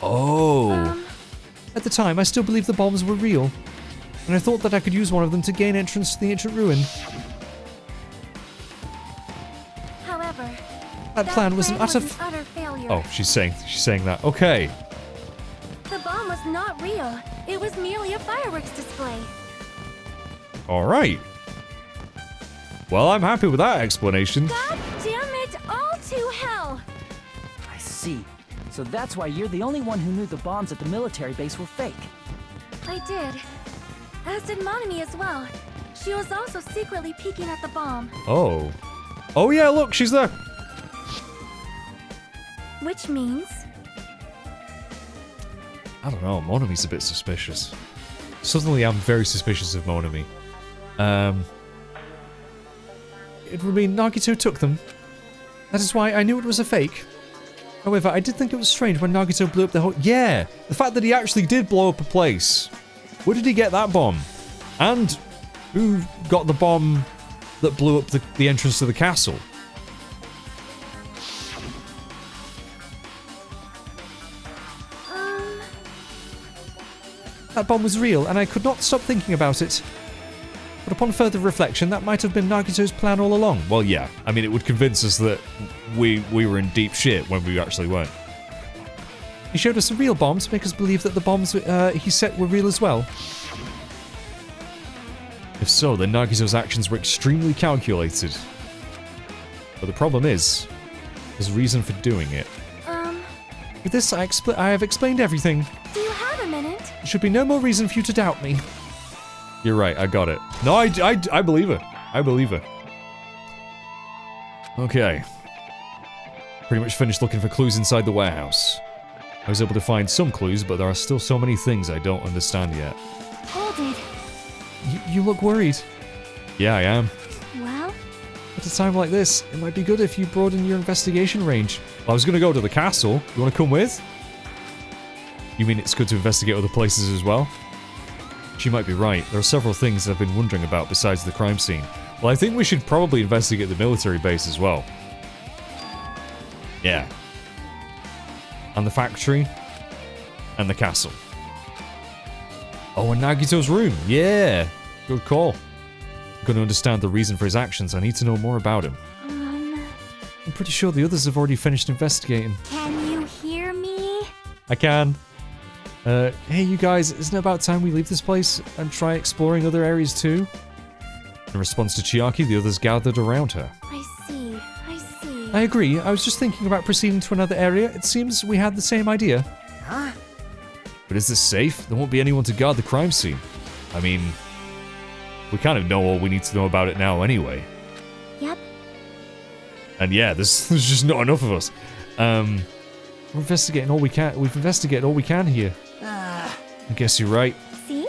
Oh. At the time, I still believed the bombs were real. And I thought that I could use one of them to gain entrance to the ancient ruin. However, That plan was an utter failure. Oh, she's saying that. Okay. The bomb was not real. It was merely a fireworks display. All right. Well, I'm happy with that explanation. God damn it all to hell! I see. So that's why you're the only one who knew the bombs at the military base were fake. I did. As did Monami as well. She was also secretly peeking at the bomb. Oh. Oh yeah, look, she's there. Which means... I don't know, Monami's a bit suspicious. Suddenly I'm very suspicious of Monami. It would mean Nagito took them. That is why I knew it was a fake. However, I did think it was strange when Nagito blew up the whole... Yeah! The fact that he actually did blow up a place. Where did he get that bomb? And who got the bomb that blew up the entrance to the castle? That bomb was real, and I could not stop thinking about it. But upon further reflection, that might have been Nagito's plan all along. Well, yeah. I mean, it would convince us that we were in deep shit when we actually weren't. He showed us a real bomb to make us believe that the bombs he set were real as well. If so, then Nagito's actions were extremely calculated. But the problem is, there's a reason for doing it. With this, I have explained everything. Do you have a minute? There should be no more reason for you to doubt me. You're right, I got it. No, I believe her. I believe her. Okay. Pretty much finished looking for clues inside the warehouse. I was able to find some clues, but there are still so many things I don't understand yet. Hold it. You look worried. Yeah, I am. Well? At a time like this, it might be good if you broaden your investigation range. Well, I was gonna go to the castle. You wanna come with? You mean it's good to investigate other places as well? She might be right. There are several things that I've been wondering about besides the crime scene. Well, I think we should probably investigate the military base as well. Yeah. And the factory. And the castle. Oh, and Nagito's room. Yeah. Good call. I'm going to understand the reason for his actions. I need to know more about him. I'm pretty sure the others have already finished investigating. Can you hear me? I can. Hey you guys, isn't it about time we leave this place and try exploring other areas too? In response to Chiaki, the others gathered around her. I see. I agree. I was just thinking about proceeding to another area. It seems we had the same idea. Huh? But is this safe? There won't be anyone to guard the crime scene. I mean, we kind of know all we need to know about it now anyway. Yep. And yeah, there's just not enough of us. We're investigating all we can. We've investigated all we can here. I guess you're right. See?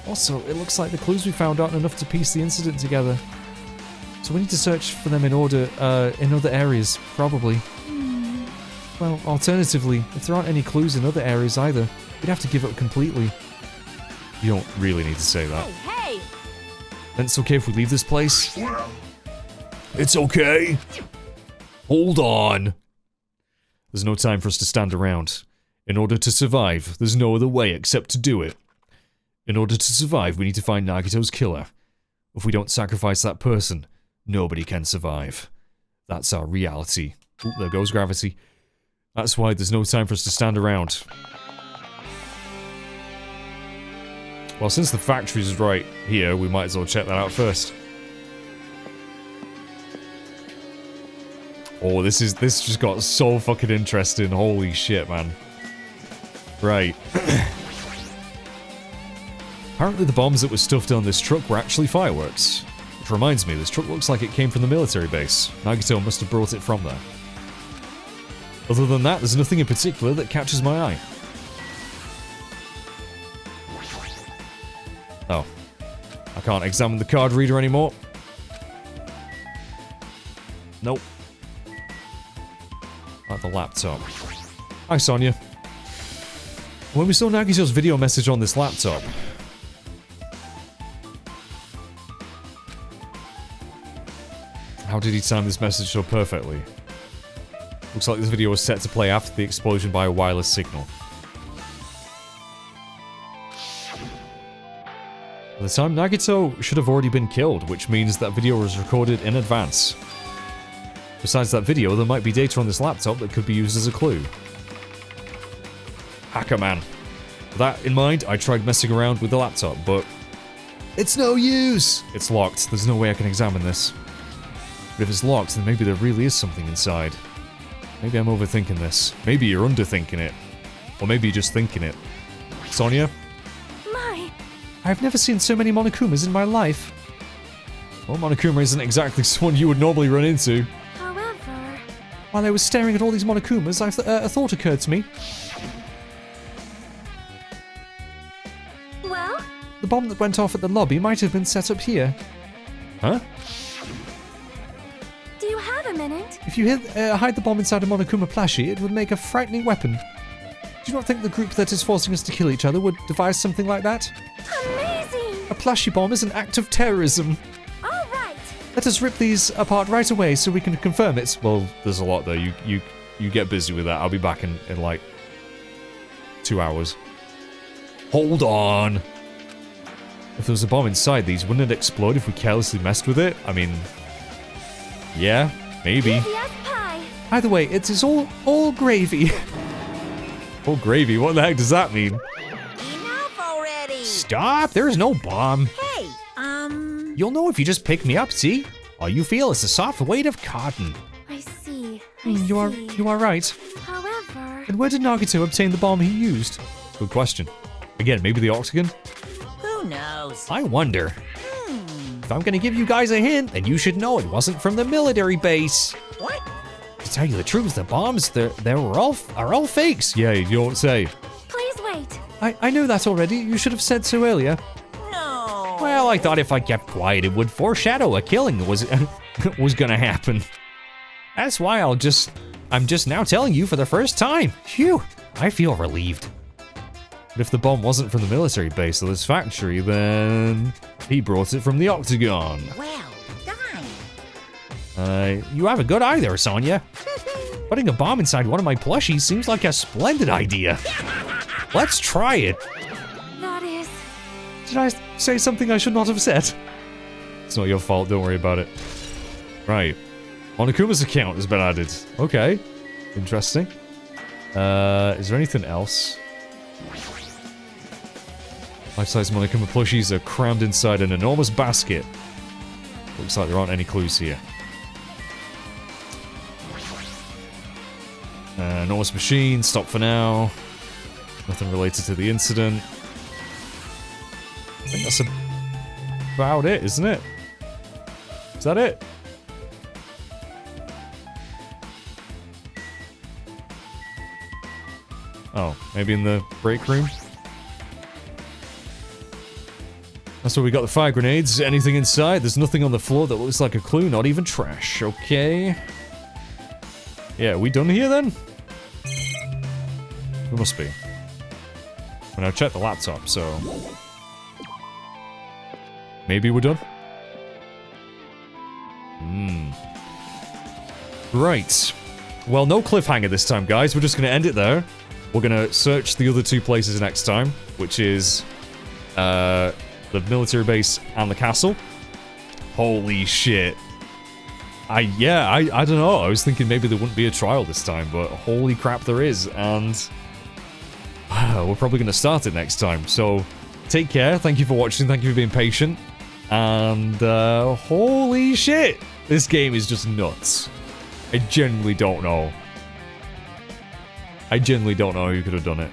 Also, it looks like the clues we found aren't enough to piece the incident together. So we need to search for them in order, in other areas, probably. Well, alternatively, if there aren't any clues in other areas either, we'd have to give up completely. You don't really need to say that. Hey! Then it's okay if we leave this place? It's okay. Hold on. There's no time for us to stand around. In order to survive, there's no other way except to do it. In order to survive, we need to find Nagito's killer. If we don't sacrifice that person, nobody can survive. That's our reality. Oop, there goes gravity. That's why there's no time for us to stand around. Well, since the factory's right here, we might as well check that out first. Oh, this just got so fucking interesting. Holy shit, man. Right. Apparently the bombs that were stuffed on this truck were actually fireworks. Which reminds me, this truck looks like it came from the military base. Nagito must have brought it from there. Other than that, there's nothing in particular that catches my eye. Oh. I can't examine the card reader anymore. Nope. At the laptop. Hi, Sonia. When we saw Nagito's video message on this laptop... How did he time this message so perfectly? Looks like this video was set to play after the explosion by a wireless signal. At the time, Nagito should have already been killed, which means that video was recorded in advance. Besides that video, there might be data on this laptop that could be used as a clue. Hacker man. With that in mind, I tried messing around with the laptop, but... It's no use! It's locked. There's no way I can examine this. But if it's locked, then maybe there really is something inside. Maybe I'm overthinking this. Maybe you're underthinking it. Or maybe you're just thinking it. Sonia? My! I've never seen so many Monokumas in my life. Well, Monokuma isn't exactly someone you would normally run into. However... While I was staring at all these Monokumas, a thought occurred to me. Well? The bomb that went off at the lobby might have been set up here. Huh? Do you have a minute? If you hide the bomb inside a Monokuma plushie, it would make a frightening weapon. Do you not think the group that is forcing us to kill each other would devise something like that? Amazing! A plushie bomb is an act of terrorism. All right! Let us rip these apart right away so we can confirm it. Well, there's a lot there. You get busy with that. I'll be back in like 2 hours. Hold on. If there was a bomb inside these, wouldn't it explode if we carelessly messed with it? I mean... Yeah, maybe. Easy as pie. Either way, it is all gravy. All gravy? What the heck does that mean? Enough already. Stop! There's no bomb. Hey, You'll know if you just pick me up, see? All you feel is the soft weight of cotton. I see. You are right. However... And where did Nagito obtain the bomb he used? Good question. Again, maybe the Octagon? who knows? I wonder. If I'm gonna give you guys a hint, then you should know it wasn't from the military base. What? To tell you the truth, the bombs, are all fakes. Yeah, you don't say. Please wait. I knew that already. You should have said so earlier. No. Well, I thought if I kept quiet, it would foreshadow a killing was gonna happen. That's why I'm just now telling you for the first time. Phew, I feel relieved. But if the bomb wasn't from the military base of this factory, then he brought it from the Octagon. Well done. You have a good eye there, Sonia. Putting a bomb inside one of my plushies seems like a splendid idea. Let's try it. That is... Did I say something I should not have said? It's not your fault, don't worry about it. Right. Monokuma's account has been added. Okay. Interesting. Is there anything else? Life-size Monokuma plushies are crammed inside an enormous basket. Looks like there aren't any clues here. Enormous machine, stop for now. Nothing related to the incident. I think that's about it, isn't it? Is that it? Oh, maybe in the break room? That's where we got the fire grenades. Anything inside? There's nothing on the floor that looks like a clue, not even trash. Okay. Yeah, are we done here then? We must be. And I've checked the laptop, so... Maybe we're done? Right. Well, no cliffhanger this time, guys. We're just going to end it there. We're going to search the other two places next time, which is... the military base and the castle. Holy shit. I don't know. I was thinking maybe there wouldn't be a trial this time, but holy crap there is, and we're probably going to start it next time. So take care. Thank you for watching. Thank you for being patient. And holy shit. This game is just nuts. I genuinely don't know. I genuinely don't know who could have done it.